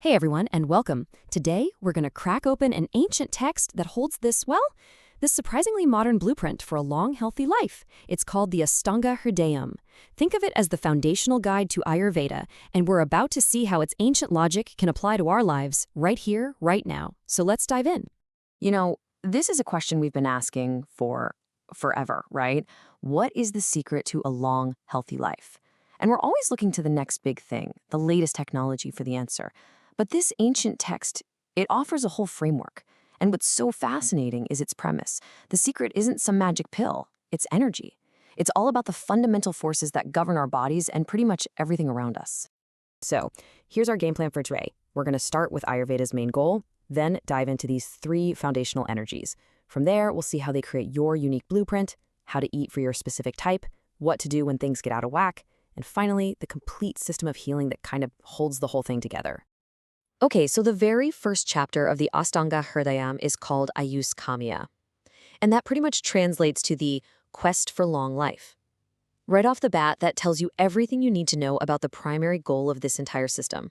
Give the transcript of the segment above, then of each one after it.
Hey everyone, and welcome. Today, we're going to crack open an ancient text that holds this surprisingly modern blueprint for a long, healthy life. It's called the Astanga Hridayam. Think of it as the foundational guide to Ayurveda, and we're about to see how its ancient logic can apply to our lives right here, right now. So let's dive in. This is a question we've been asking for forever, right? What is the secret to a long, healthy life? And we're always looking to the next big thing, the latest technology for the answer. But this ancient text, it offers a whole framework. And what's so fascinating is its premise. The secret isn't some magic pill, it's energy. It's all about the fundamental forces that govern our bodies and pretty much everything around us. So, here's our game plan for today. We're going to start with Ayurveda's main goal, then dive into these three foundational energies. From there, we'll see how they create your unique blueprint, how to eat for your specific type, what to do when things get out of whack, and finally, the complete system of healing that kind of holds the whole thing together. Okay, so the very first chapter of the Astanga Hridayam is called Ayush, and that pretty much translates to the quest for long life. Right off the bat, that tells you everything you need to know about the primary goal of this entire system.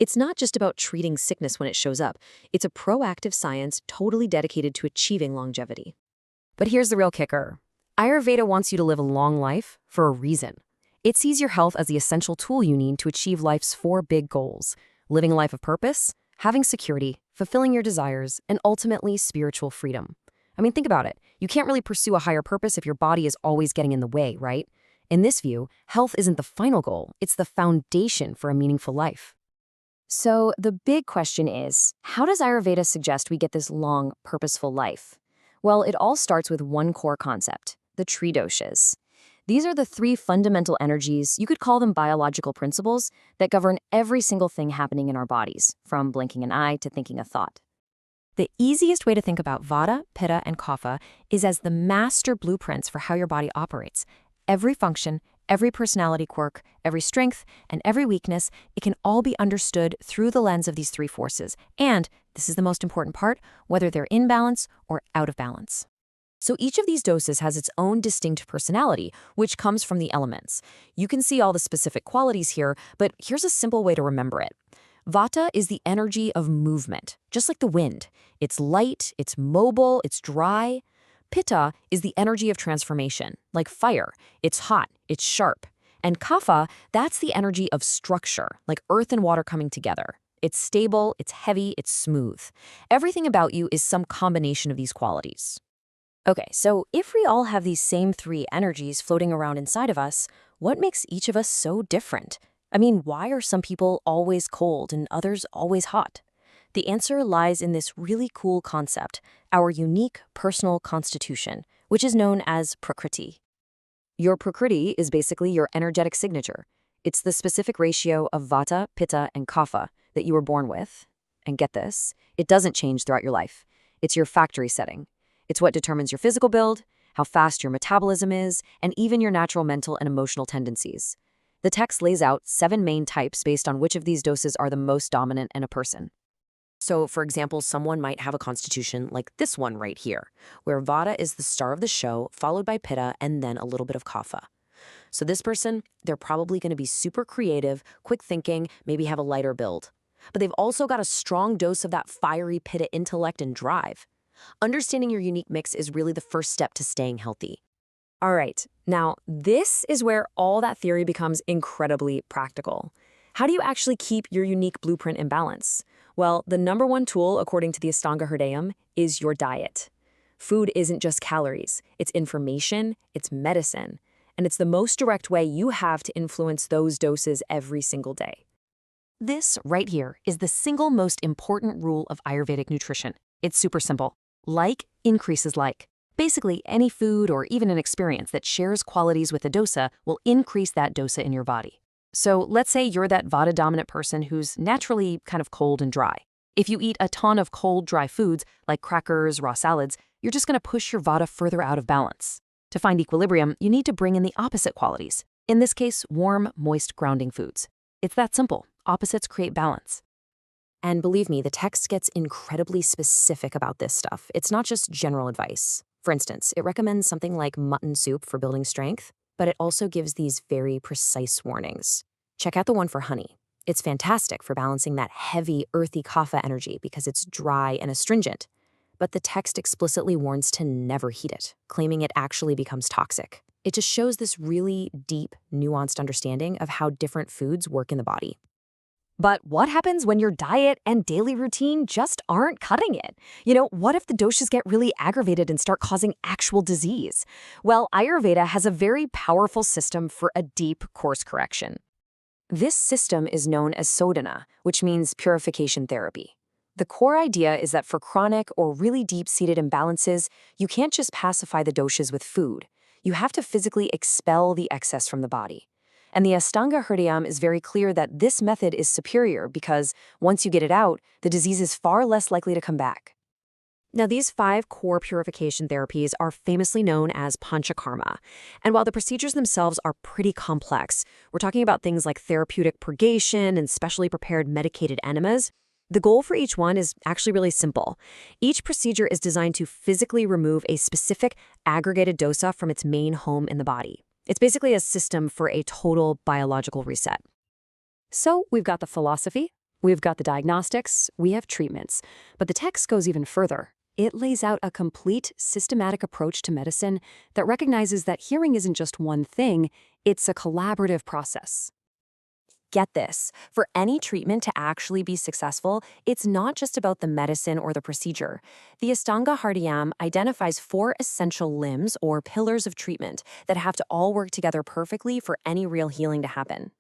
It's not just about treating sickness when it shows up. It's a proactive science totally dedicated to achieving longevity. But here's the real kicker. Ayurveda wants you to live a long life for a reason. It sees your health as the essential tool you need to achieve life's four big goals: living a life of purpose, having security, fulfilling your desires, and ultimately spiritual freedom. I mean, think about it. You can't really pursue a higher purpose if your body is always getting in the way, right? In this view, health isn't the final goal, it's the foundation for a meaningful life. So the big question is, how does Ayurveda suggest we get this long, purposeful life? Well, it all starts with one core concept, the tree doshas. These are the three fundamental energies, you could call them biological principles, that govern every single thing happening in our bodies, from blinking an eye to thinking a thought. The easiest way to think about Vata, Pitta, and Kapha is as the master blueprints for how your body operates. Every function, every personality quirk, every strength, and every weakness, it can all be understood through the lens of these three forces. And, this is the most important part, whether they're in balance or out of balance. So each of these doses has its own distinct personality, which comes from the elements. You can see all the specific qualities here, but here's a simple way to remember it. Vata is the energy of movement, just like the wind. It's light, it's mobile, it's dry. Pitta is the energy of transformation, like fire. It's hot, it's sharp. And Kapha, that's the energy of structure, like earth and water coming together. It's stable, it's heavy, it's smooth. Everything about you is some combination of these qualities. Okay, so if we all have these same three energies floating around inside of us, what makes each of us so different? I mean, why are some people always cold and others always hot? The answer lies in this really cool concept, our unique personal constitution, which is known as Prakriti. Your Prakriti is basically your energetic signature. It's the specific ratio of Vata, Pitta, and Kapha that you were born with. And get this, it doesn't change throughout your life. It's your factory setting. It's what determines your physical build, how fast your metabolism is, and even your natural mental and emotional tendencies. The text lays out 7 main types based on which of these doses are the most dominant in a person. So, for example, someone might have a constitution like this one right here, where Vata is the star of the show, followed by Pitta, and then a little bit of Kapha. So this person, they're probably going to be super creative, quick thinking, maybe have a lighter build. But they've also got a strong dose of that fiery Pitta intellect and drive. Understanding your unique mix is really the first step to staying healthy. All right, now this is where all that theory becomes incredibly practical. How do you actually keep your unique blueprint in balance? Well, the number one tool, according to the Astanga Hridayam, is your diet. Food isn't just calories, it's information, it's medicine, and it's the most direct way you have to influence those doses every single day. This right here is the single most important rule of Ayurvedic nutrition. It's super simple. Like increases like. Basically, any food or even an experience that shares qualities with a dosa will increase that dosa in your body. So let's say you're that Vata-dominant person who's naturally kind of cold and dry. If you eat a ton of cold, dry foods like crackers, raw salads, you're just going to push your Vata further out of balance. To find equilibrium, you need to bring in the opposite qualities. In this case, warm, moist, grounding foods. It's that simple. Opposites create balance. And believe me, the text gets incredibly specific about this stuff. It's not just general advice. For instance, it recommends something like mutton soup for building strength, but it also gives these very precise warnings. Check out the one for honey. It's fantastic for balancing that heavy, earthy kapha energy because it's dry and astringent. But the text explicitly warns to never heat it, claiming it actually becomes toxic. It just shows this really deep, nuanced understanding of how different foods work in the body. But what happens when your diet and daily routine just aren't cutting it? What if the doshas get really aggravated and start causing actual disease? Well, Ayurveda has a very powerful system for a deep course correction. This system is known as sodhana, which means purification therapy. The core idea is that for chronic or really deep-seated imbalances, you can't just pacify the doshas with food. You have to physically expel the excess from the body. And the Astanga Hridayam is very clear that this method is superior because once you get it out, the disease is far less likely to come back. Now, these 5 core purification therapies are famously known as panchakarma. And while the procedures themselves are pretty complex, we're talking about things like therapeutic purgation and specially prepared medicated enemas. The goal for each one is actually really simple. Each procedure is designed to physically remove a specific aggregated dosa from its main home in the body. It's basically a system for a total biological reset. So we've got the philosophy, we've got the diagnostics, we have treatments. But the text goes even further. It lays out a complete, systematic approach to medicine that recognizes that healing isn't just one thing, it's a collaborative process. Get this, for any treatment to actually be successful, it's not just about the medicine or the procedure. The Astanga Hridayam identifies 4 essential limbs or pillars of treatment that have to all work together perfectly for any real healing to happen.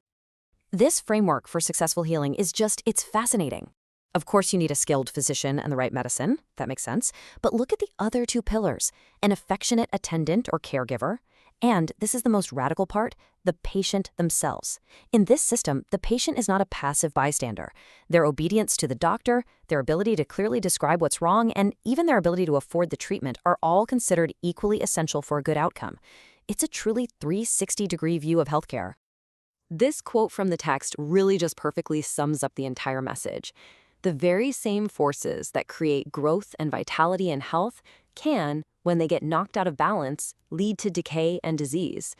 This framework for successful healing it's fascinating. Of course, you need a skilled physician and the right medicine. That makes sense. But look at the other 2 pillars, an affectionate attendant or caregiver, and this is the most radical part, the patient themselves. In this system, the patient is not a passive bystander. Their obedience to the doctor, their ability to clearly describe what's wrong, and even their ability to afford the treatment are all considered equally essential for a good outcome. It's a truly 360-degree view of healthcare. This quote from the text really just perfectly sums up the entire message. The very same forces that create growth and vitality in health can, when they get knocked out of balance, lead to decay and disease.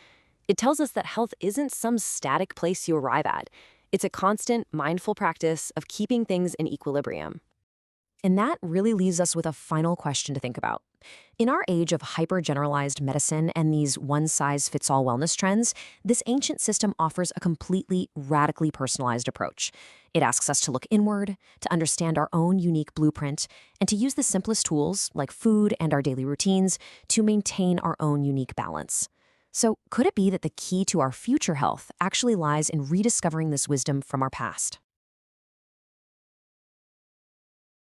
It tells us that health isn't some static place you arrive at. It's a constant, mindful practice of keeping things in equilibrium. And that really leaves us with a final question to think about. In our age of hyper-generalized medicine and these one-size-fits-all wellness trends, this ancient system offers a completely, radically personalized approach. It asks us to look inward, to understand our own unique blueprint, and to use the simplest tools, like food and our daily routines, to maintain our own unique balance. So, could it be that the key to our future health actually lies in rediscovering this wisdom from our past?